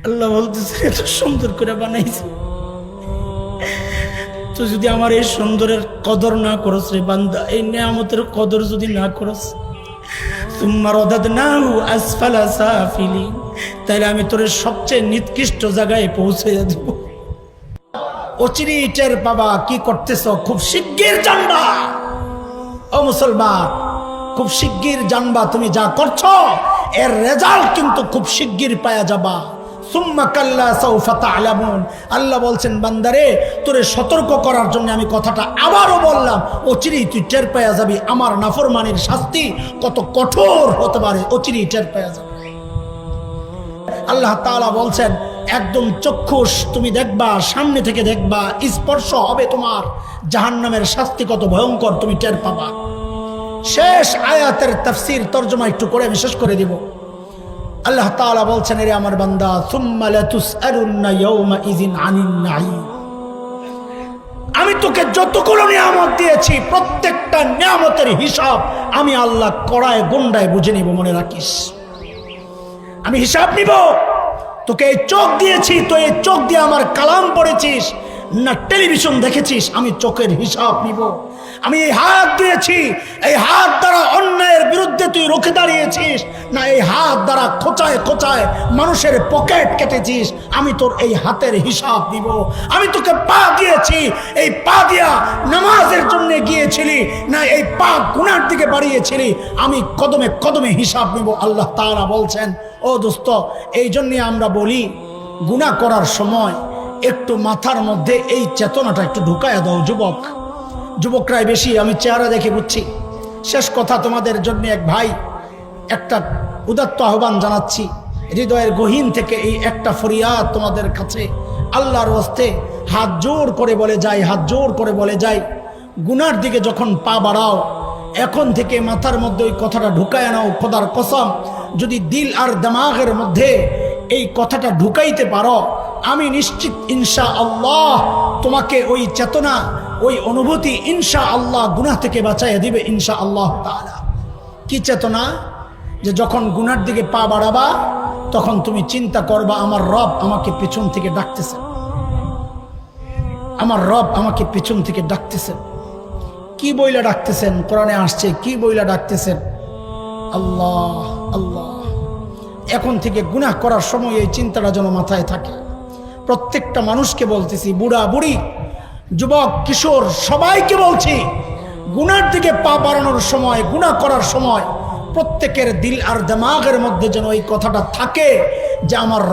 আল্লাহ বলতেছে এত সুন্দর করে বানাইছে, তো যদি আমার এই সুন্দরের কদর না করস রে বান্দা, এই নিয়ামতের কদর যদি না করস, সুম্মা রাদাদনাহু আসফালা সাফিলিন, তাহলে আমি তোর সবচেয়ে নিকৃষ্ট জায়গায় পৌঁছে দেব। অচিরে টের বাবা কি করতেছ, খুব শিগগির জানবা। ও মুসলমান, খুব শিগগির জানবা তুমি যা করছো এর রেজাল্ট কিন্তু খুব শিগগির পাওয়া যাবা। সুম্মা কাল্লা সাউফা তা'লামুন, আল্লাহ বলছেন বান্দারে তোরে সতর্ক করার জন্য আমি কথাটা আবারও বললাম, অচিরেই তুই টের পাওয়া যাবি আমার নাফরমানির শাস্তি কত কঠোর হতে পারে, অচিরেই টের পাওয়া যাবে। আল্লাহ তাআলা বলছেন একদম চক্ষুষ তুমি দেখবা, সামনে থেকে দেখবা, স্পর্শ হবে তোমার জাহান্নামের শাস্তি কত ভয়ঙ্কর তুমি টের পাবা। শেষ আয়াতের তাফসীর তরজমা একটু করে আমি শেষ করে দিব। আল্লাহ তাআলা বলছেন এরে আমার বান্দা, সুম্মা লাতুসআলুন্না ইয়াওমা ইযিন আনিন নাঈম, আমি তোকে যতগুলো নিয়ামত দিয়েছি প্রত্যেকটা নিয়ামতের হিসাব আমি আল্লাহ কড়ায় গন্ডায় বুঝে নিব, মনে রাখিস। আমি হিসাব নিব। তোকে এই চোখ দিয়েছি, তো এই চোখ দিয়ে আমার কালাম পড়েছিস না টেলিভিশন দেখেছিস, আমি চোখের হিসাব নিব। আমি এই হাত দিয়েছি, এই হাত দ্বারা অন্যায়ের বিরুদ্ধে তুই রুখে দাঁড়িয়েছিস না এই হাত দ্বারা খোঁচায় খোঁচায় মানুষের পকেট কেটেছিস, আমি তোর এই হাতের হিসাব নিব। আমি তোকে পা দিয়েছি, এই পা দিয়া নামাজের জন্য গিয়েছিলি না এই পা গুনার দিকে বাড়িয়েছিলি, আমি কদমে কদমে হিসাব নিব। আল্লাহ তাআলা বলছেন ও দোস্ত, এই জন্যে আমরা বলি গুনাহ করার সময় একটু মাথার মধ্যে এই চেতনাটা একটু ঢুকায়া দাও। যুবকরাই বেশি, আমি চেহারা দেখে বুঝছি। শেষ কথা তোমাদের জন্য এক ভাই একটা উদাত্ত আহ্বান জানাচ্ছি, হৃদয়ের গহীন থেকে এই একটা ফরিয়াদ তোমাদের কাছে আল্লাহর ওয়াস্তে হাত জোর করে বলে যাই, গুনার দিকে যখন পা বাড়াও এখন থেকে মাথার মধ্যে ওই কথাটা ঢুকায় নাও। খোদার কসম, যদি দিল আর দিমাগের মধ্যে এই কথাটা ঢুকাইতে পারো, আমি নিশ্চিত ইনশাআল্লাহ তোমাকে ওই চেতনা, ওই অনুভূতি ইনশাআল্লাহ গুনাহ থেকে বাঁচাইয়া দিবে ইনশাআল্লাহ তাআলা। কি চেতনা? যে যখন গুনার দিকে পা বাড়াবা তখন তুমি চিন্তা করবা আমার রব আমাকে পেছন থেকে ডাকতেছেন, আমার রব আমাকে পেছন থেকে ডাকতেছেন। কি বইলা ডাকতেছেন? কোরআনে আসছে কি বইলা ডাকতেছেন? আল্লাহ আল্লাহ। এখন থেকে গুনাহ করার সময় এই চিন্তাটা যেন মাথায় থাকে। প্রত্যেকটা মানুষকে বলতেছি, বুড়া বুড়ি, যুবক কিশোর সবাইকে বলছি, গুনার দিকে পা বাড়ানোর সময়, গুনাহ করার সময় প্রত্যেকের দিল আর দিমাগের মধ্যে যেন এই কথাটা থাকে যে আমার